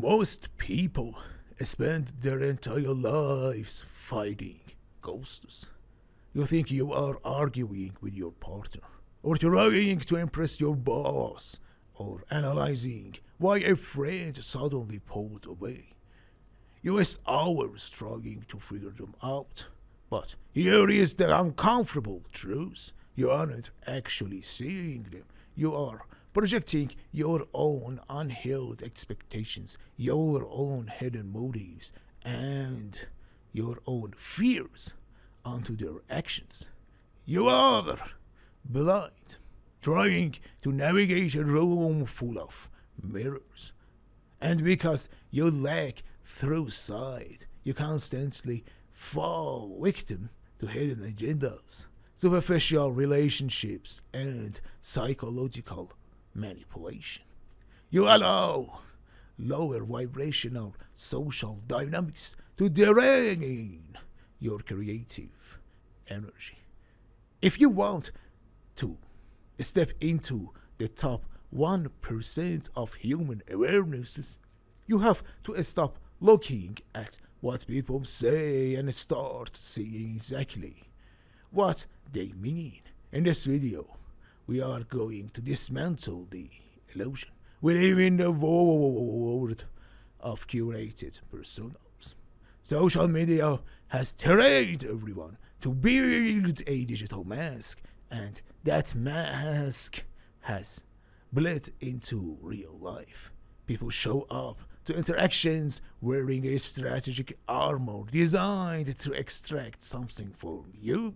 Most people spend their entire lives fighting ghosts. You think you are arguing with your partner, or trying to impress your boss, or analyzing why a friend suddenly pulled away. You waste hours trying to figure them out. But here is the uncomfortable truth. You aren't actually seeing them. You are projecting your own unhealed expectations, your own hidden motives, and your own fears onto their actions. You are blind, trying to navigate a room full of mirrors. And because you lack through sight, you constantly fall victim to hidden agendas, superficial relationships, and psychological manipulation. You allow lower vibrational social dynamics to drain your creative energy. If you want to step into the top 1% of human awarenesses, you have to stop looking at what people say and start seeing exactly what they mean. In this video, we are going to dismantle the illusion. We live in the world of curated personas. Social media has trained everyone to build a digital mask, and that mask has bled into real life. People show up to interactions wearing a strategic armor designed to extract something from you,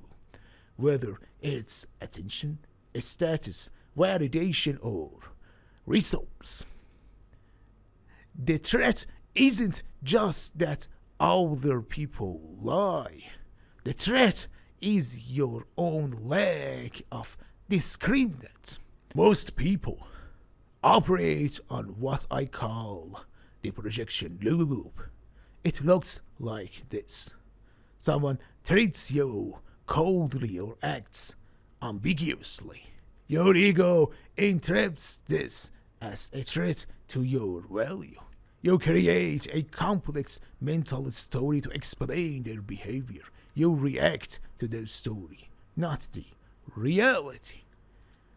whether it's attention, status, validation, or results. The threat isn't just that other people lie. The threat is your own lack of discernment. Most people operate on what I call the projection loop. It looks like this. Someone treats you coldly or acts ambiguously. Your ego interprets this as a threat to your value. You create a complex mental story to explain their behavior. You react to their story, not the reality.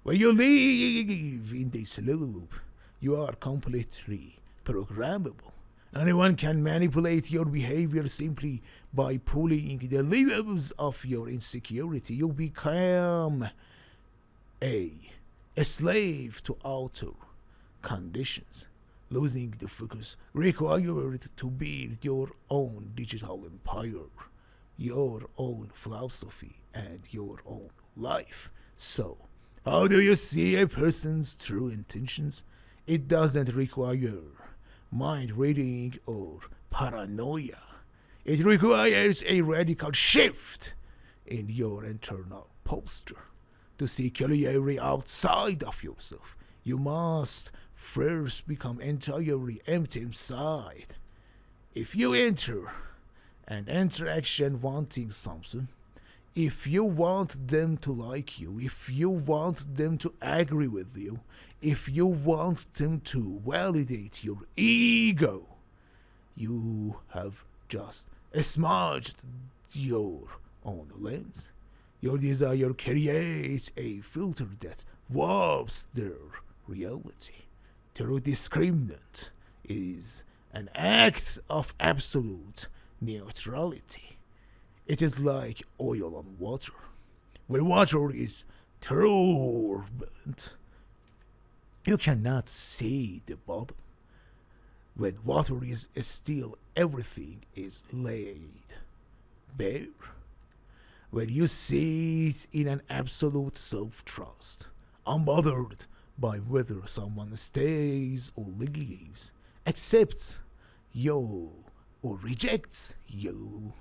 When you live in this loop, you are completely programmable. Anyone can manipulate your behavior simply by pulling the levers of your insecurity. You become a slave to outer conditions, losing the focus required to build your own digital empire, your own philosophy, and your own life. So, how do you see a person's true intentions? It doesn't require mind reading or paranoia. It requires a radical shift in your internal posture. To see clarity outside of yourself, you must first become entirely empty inside. If you enter an interaction wanting something, if you want them to like you, if you want them to agree with you, if you want them to validate your ego, you have just smudged your own lens. Your desire creates a filter that warps their reality. True discriminant is an act of absolute neutrality. It is like oil on water. When water is turbulent, you cannot see the bottom. When water is still, everything is laid bare. When you sit in an absolute self-trust, unbothered by whether someone stays or leaves, accepts you or rejects you,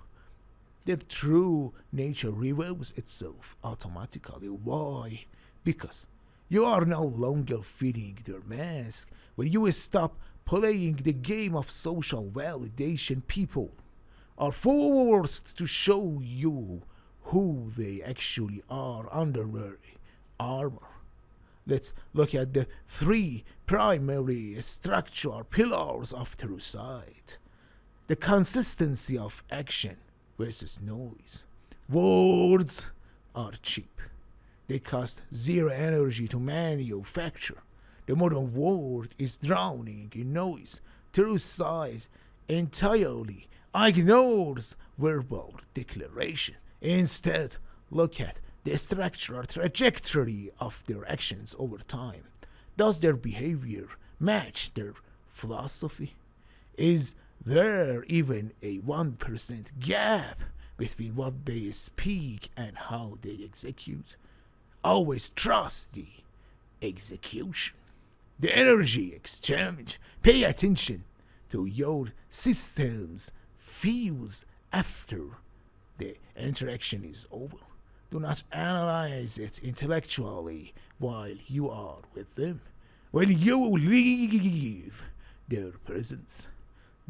their true nature reveals itself automatically. Why? Because you are no longer fitting their mask. When you stop playing the game of social validation, people are forced to show you who they actually are under their armor. Let's look at the three primary structural pillars of true sight. The consistency of action versus noise. Words are cheap. They cost zero energy to manufacture. The modern world is drowning in noise. True sight entirely ignores verbal declaration. Instead, look at the structural trajectory of their actions over time. Does their behavior match their philosophy? Is there even a 1% gap between what they speak and how they execute? Always trust the execution, the energy exchange. Pay attention to your system's feels after the interaction is over. Do not analyze it intellectually while you are with them. When you leave their presence,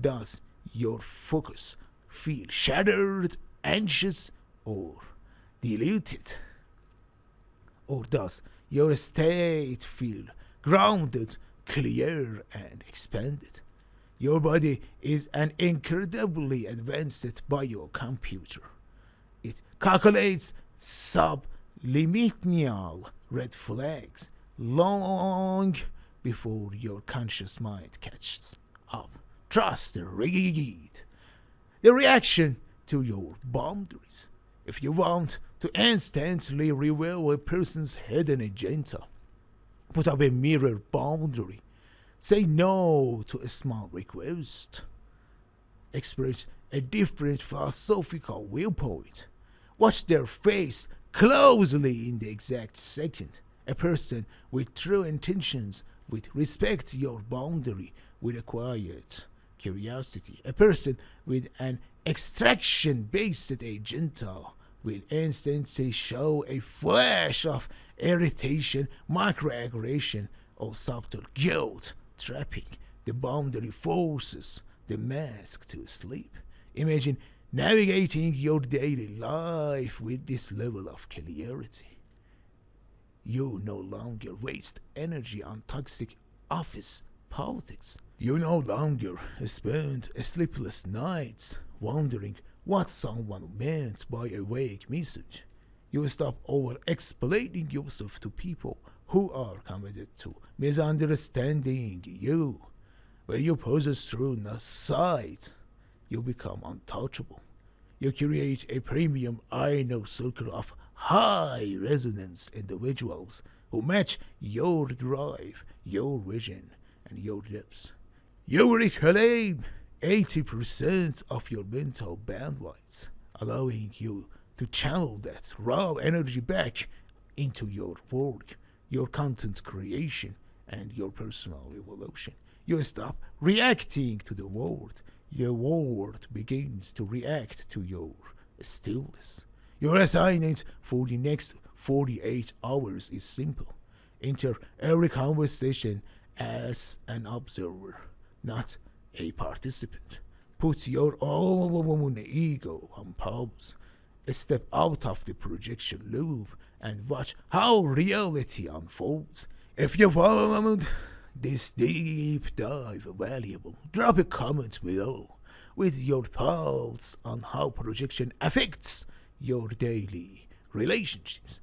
does your focus feel shattered, anxious, or diluted? Or does your state feel grounded, clear, and expanded? Your body is an incredibly advanced biocomputer. It calculates subliminal red flags long before your conscious mind catches up. Trust the read, the reaction to your boundaries. If you want to instantly reveal a person's hidden agenda, put up a mirror boundary. Say no to a small request. Express a different philosophical viewpoint. Watch their face closely in the exact second. A person with true intentions will respect your boundary with a quiet curiosity. A person with an extraction-based agenda will instantly show a flash of irritation, microaggression, or subtle guilt trapping. The boundary forces the mask to sleep. Imagine navigating your daily life with this level of clarity. You no longer waste energy on toxic office politics. You no longer spend sleepless nights wondering what someone meant by a vague message. You stop over-explaining yourself to people who are committed to misunderstanding you. When you possess true sight, you become untouchable. You create a premium inner circle of high resonance individuals who match your drive, your vision, and your depths. You reclaim 80% of your mental bandwidth, allowing you to channel that raw energy back into your work, your content creation, and your personal evolution. You stop reacting to the world. Your world begins to react to your stillness. Your assignment for the next 48 hours is simple. Enter every conversation as an observer, not a participant. Put your own ego on pause. Step out of the projection loop and watch how reality unfolds. If you found this deep dive valuable, drop a comment below with your thoughts on how projection affects your daily relationships.